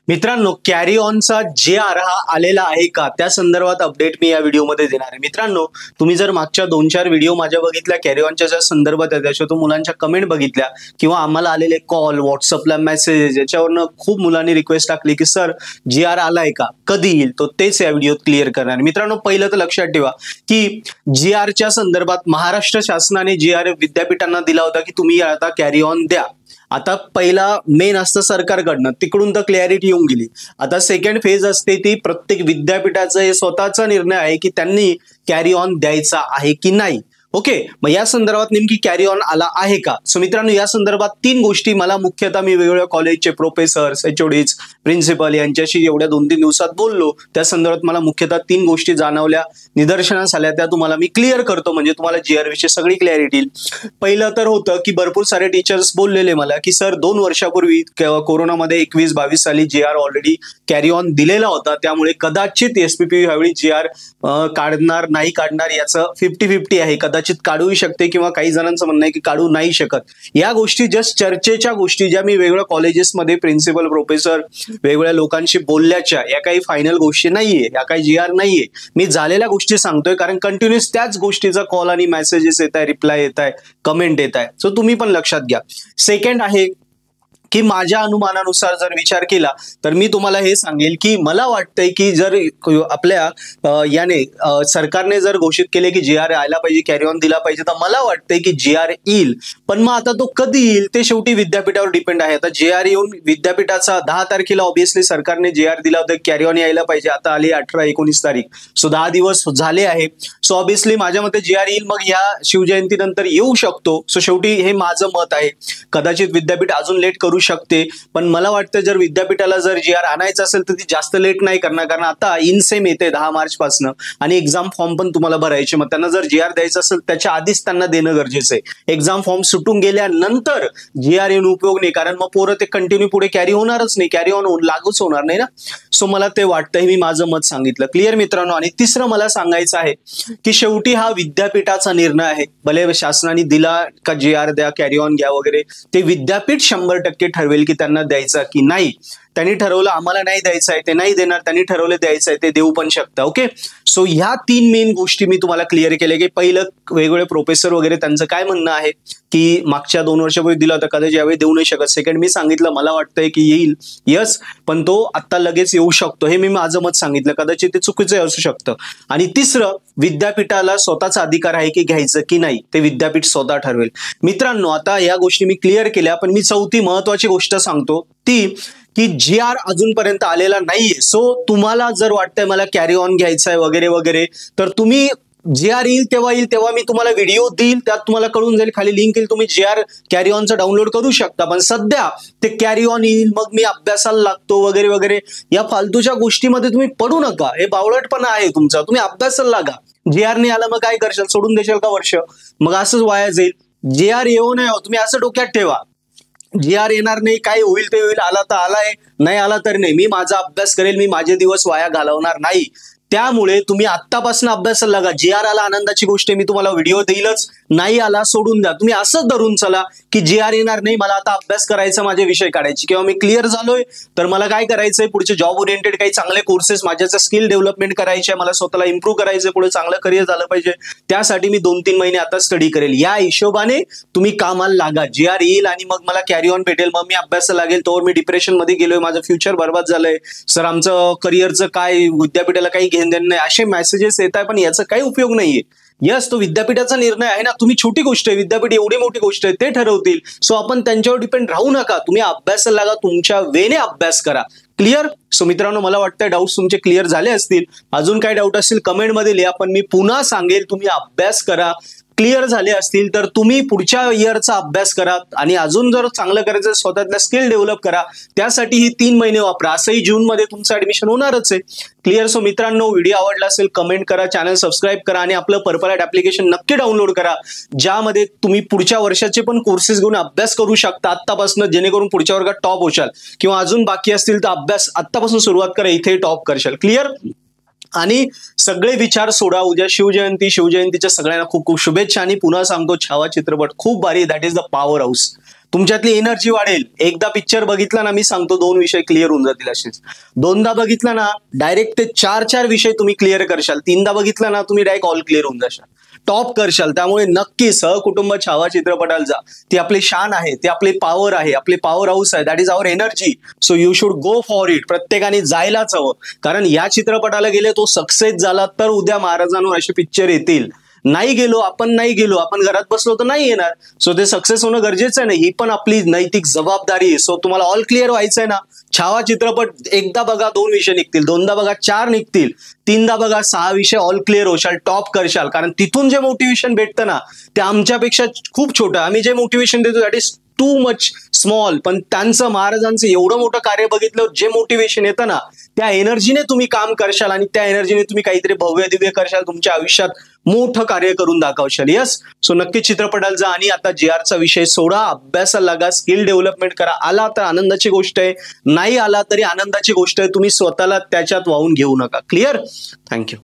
मित्रांनो, carry ऑनचा JR हा आलेला आहे का त्या संदर्भात अपडेट मी या व्हिडिओमध्ये देणार आहे. मित्रांनो, तुम्ही जर मागच्या 2-4 व्हिडिओ माझ्या बघितल्या कॅरी ऑनच्या ज्या संदर्भात आहे त्याच्यातून मुलांच्या कमेंट बघितल्या किंवा आम्हाला आलेले कॉल, व्हॉट्सअपला मेसेज याच्यावरनं खूप मुलांनी रिक्वेस्ट टाकली की सर JR आलाय का, कधी येईल, तो तेच या व्हिडिओत क्लिअर करणार. मित्रांनो, पहिलं तर लक्षात ठेवा की JRच्या संदर्भात महाराष्ट्र शासनाने JR विद्यापीठांना दिला होता की तुम्ही आता कॅरी ऑन द्या. आता पहिला मेन असतं सरकारकडनं, तिकडून तर क्लॅरिटी येऊन गेली. आता सेकंड फेज असते ती प्रत्येक विद्यापीठाचा हे स्वतःचा निर्णय आहे की त्यांनी कॅरी ऑन द्यायचा आहे की नाही. ओके, मग या संदर्भात नेमकी कॅरी ऑन आला आहे का. सो मित्रांनो, या संदर्भात 3 गोष्टी मला मुख्यतः मी वेगवेगळ्या कॉलेजचे प्रोफेसर्स, HODs, प्रिन्सिपल यांच्याशी एवढ्या 2-3 दिवसात बोललो. त्या संदर्भात मला मुख्यतः 3 गोष्टी जाणवल्या, निदर्शनास आल्या, त्या तुम्हाला मी क्लिअर करतो म्हणजे तुम्हाला JR विषयी सगळी क्लॅरिटी येईल. पहिलं तर होतं की भरपूर सारे टीचर्स बोललेले मला की सर 2 वर्षापूर्वी कोरोनामध्ये 21-22 साली JR ऑलरेडी कॅरी ऑन दिलेला होता, त्यामुळे कदाचित SPPU ह्यावेळी JR काढणार नाही काढणार याचं 50-50 आहे. कदाचित काढूही शकते किंवा काही जणांचं म्हणणं आहे की काढू नाही शकत. या गोष्टी जस्ट चर्चेच्या गोष्टी, ज्या मी वेगवेगळ्या कॉलेजेसमध्ये प्रिन्सिपल, प्रोफेसर, वेगवेगळ्या लोकांशी बोलल्याच्या, या काही फायनल गोष्टी नाहीये, या काही JR नाहीये. मी झालेल्या गोष्टी सांगतोय कारण कंटिन्युअस त्याच गोष्टीचा कॉल आणि मेसेजेस येत आहे, रिप्लाय येत आहे, कमेंट येत आहे. सो तुम्ही पण लक्षात घ्या. सेकंड आहे की माझ्या अनुमानानुसार जर विचार केला तर मी तुम्हाला हे सांगेल की मला वाटतंय की जर आपल्या याने सरकारने जर घोषित केले की JR आयला पाहिजे, कॅरी ऑन दिला पाहिजे, तर मला वाटतंय की JR येईल. पण मग आता तो कधी येईल ते शेवटी विद्यापीठावर डिपेंड आहे. आता JR येऊन विद्यापीठाचा 10 तारखेला ऑब्व्हियसली सरकारने JR दिला होता, कॅरी ऑन यायला पाहिजे. आता आली 18-19 तारीख, सो 10 दिवस झाले आहे. सो ऑब्व्हियसली माझ्या मते JR येईल, मग या शिवजयंतीनंतर येऊ शकतो. सो शेवटी हे माझं मत आहे. कदाचित विद्यापीठ अजून लेट करू शकते, पण मला वाटतं जर विद्यापीठाला जर JR आणायचं असेल तर ती जास्त लेट नाही करणार, कारण आता इनसेम येते 10 मार्च पासून आणि एक्झाम फॉर्म पण तुम्हाला भरायचे. मग त्यांना जर JR द्यायचं असेल त्याच्या आधीच त्यांना देणं गरजेचं आहे. एक्झाम फॉर्म सुटून गेल्यानंतर JR येऊन उपयोग नाही, कारण मग पोरं ते कंटिन्यू पुढे कॅरी होणारच नाही, कॅरी ऑन लागूच होणार नाही ना. सो मला ते वाटतंय, मी माझं मत सांगितलं. क्लिअर मित्रांनो. आणि तिसरं मला सांगायचं आहे की शेवटी हा विद्यापीठाचा निर्णय आहे. भले शासनाने दिला का JR द्या, कॅरी ऑन घ्या वगैरे, ते विद्यापीठ 100% ठरवेल की त्यांना द्यायचा की नाही. त्यांनी ठरवलं आम्हाला नाही द्यायचं आहे, ते नाही देणार. त्यांनी ठरवलं द्यायचं आहे, ते देऊ पण शकता. ओके, सो ह्या 3 मेन गोष्टी मी तुम्हाला क्लिअर केल्या की पहिलं वेगवेगळे प्रोफेसर वगैरे त्यांचं काय म्हणणं आहे की मागच्या 2 वर्षापूर्वी दिला होता, कदाचित यावेळी देऊ नाही शकत. सेकंड मी सांगितलं मला वाटतंय की येईल, यस, पण तो आता लगेच येऊ शकतो, हे मी माझं मत सांगितलं. कदाचित ते चुकीचं असू शकतं. आणि तिसरं, विद्यापीठाला स्वतःचा अधिकार आहे की घ्यायचं की नाही, ते विद्यापीठ स्वतः ठरवेल. मित्रांनो, आता या गोष्टी मी क्लिअर केल्या, पण मी चौथी महत्वाची गोष्ट सांगतो ती की JR अजूनपर्यंत आलेला नाहीये. सो तुम्हाला जर वाटतंय मला कॅरी ऑन घ्यायचं आहे वगैरे वगैरे, तर तुम्ही JR येईल तेव्हा मी तुम्हाला व्हिडिओ देईल, त्यात तुम्हाला कळून जाईल, खाली लिंक येईल, तुम्ही JR कॅरी ऑनचं डाउनलोड करू शकता. पण सध्या ते कॅरी ऑन येईल, मग मी अभ्यासाला लागतो वगैरे वगैरे, या फालतूच्या गोष्टीमध्ये तुम्ही पडू नका. हे बावळटपणा आहे तुमचा. तुम्ही अभ्यासाला लागा. JR नाही आला मग काय करशाल, सोडून देशाल का वर्ष, मग असंच वाया जाईल. JR येऊ नये, तुम्ही असं डोक्यात ठेवा. JR येणार नाही, काय होईल ते होईल, आला तर आलाय, नाही आला तर नाही. मी माझा अभ्यास करेल, मी माझे दिवस वाया घालवणार नाही. त्यामुळे तुम्ही आत्तापासून अभ्यासाला लागा. JR आला आनंदाची गोष्ट आहे, मी तुम्हाला व्हिडिओ देईलच. नाही आला सोडून द्या. तुम्ही असंच धरून चला की JR येणार नाही, मला आता अभ्यास करायचा, माझे विषय काढायचे, किंवा मी क्लिअर झालोय तर मला काय करायचंय, पुढचे जॉब ओरिएंटेड काही चांगले कोर्सेस, माझ्याचं स्किल डेव्हलपमेंट करायचे, मला स्वतःला इम्प्रूव्ह करायचं, पुढे चांगलं करिअर झालं पाहिजे. त्यासाठी मी 2-3 महिने आता स्टडी करेल. या हिशोबाने तुम्ही कामाला लागा. JR येईल आणि मग मला कॅरी ऑन भेटेल, मग मी अभ्यासाला लागेल, तोवर मी डिप्रेशन मध्ये गेलोय, माझं फ्युचर बर्बाद झालंय, सर आमचं करिअरचं काय, विद्यापीठाला काही घेणं देणं नाही, असे मेसेजेस येत आहे, पण याचा काही उपयोग नाहीये. यस, तो विद्यापीठाचा निर्णय आहे ना. तुम्ही छोटी गोष्ट आहे, विद्यापीठ एवढी मोठी गोष्ट आहे, ते ठरवतील. सो आपण त्यांच्यावर डिपेंड राहू नका. तुम्ही अभ्यासाला लागा, तुमच्या वेने अभ्यास करा. क्लिअर. सो मित्रांनो, मला वाटतं डाऊट्स तुमचे क्लिअर झाले असतील. अजून काय डाऊट असतील कमेंटमध्ये लिहा, पण मी पुन्हा सांगेल तुम्ही अभ्यास करा. क्लिअर झाले असतील तर तुम्ही पुढच्या इयरचा अभ्यास करा, आणि अजून जर चांगलं करायचं स्वतःतला स्किल डेव्हलप करा. त्यासाठी ही 3 महिने वापरा. असंही जूनमध्ये तुमचं ऍडमिशन होणारच आहे. क्लिअर. सो मित्रांनो, व्हिडिओ आवडला असेल कमेंट करा, चॅनल सबस्क्राईब करा आणि आपलं पर्पल ॲट ऍप्लिकेशन नक्की डाउनलोड करा, ज्यामध्ये तुम्ही पुढच्या वर्षाचे पण कोर्सेस घेऊन अभ्यास करू शकता आत्तापासून, जेणेकरून पुढच्या वर्गात टॉप होशाल. किंवा अजून बाकी असतील तर अभ्यास आत्तापासून सुरुवात करा, इथे टॉप करशाल. क्लिअर. आणि सगळे विचार सोडा. उद्या शिवजयंतीच्या सगळ्यांना खूप खूप शुभेच्छा. आणि पुन्हा सांगतो, छावा चित्रपट खूप भारी, that is the powerhouse. तुमच्यातली एनर्जी वाढेल. एकदा पिक्चर बघितला ना, मी सांगतो 2 विषय क्लिअर होऊन जातील असेच. 2दा बघितला ना, डायरेक्ट ते 4 विषय तुम्ही क्लिअर करशाल. 3दा बघितला ना, तुम्ही डायरेक्ट ऑल क्लिअर होऊन जाशाल, टॉप करशाल. त्यामुळे नक्की सहकुटुंब छावा चित्रपटाला जा. ती आपली शान आहे, ती आपली पॉवर आहे, आपली पॉवर हाऊस आहे. That is our energy. So you should go for it. प्रत्येकाने जायलाच हवं, कारण या चित्रपटाला गेले, तो सक्सेस झाला तर उद्या महाराजांवर असे पिक्चर येतील. नाही गेलो, आपण घरात बसलो तर नाही येणार. सो ते सक्सेस होणं गरजेचं आहे ना, ही पण आपली नैतिक जबाबदारी आहे. सो तुम्हाला ऑल क्लिअर व्हायचं आहे ना, छावा चित्रपट एकदा बघा 2 विषय निघतील, 2दा बघा 4 निघतील, 3दा बघा 6 विषय ऑल क्लिअर होशाल, टॉप करशाल. कारण तिथून जे मोटिवेशन भेटतं ना, ते आमच्यापेक्षा खूप छोटं. आम्ही जे मोटिवेशन देतो that is too much small. पण त्यांचं, महाराजांचं एवढं मोठं कार्य बघितलं, जे मोटिवेशन येतं ना, त्या एनर्जीने तुम्ही काम करशाल आणि त्या एनर्जीने तुम्ही काहीतरी भव्य दिव्य करशाल, तुमच्या आयुष्यात मोठं कार्य करून दाखवशाल. यस. सो नक्की चित्रपटाला जा आणि आता JRचा विषय सोडा, अभ्यासाला लागा, स्किल डेव्हलपमेंट करा. आला तर आनंदाची गोष्ट आहे, नाही आला तरी आनंदाची गोष्ट आहे. तुम्ही स्वतःला त्याच्यात वाहून घेऊ नका. क्लिअर? थँक्यू.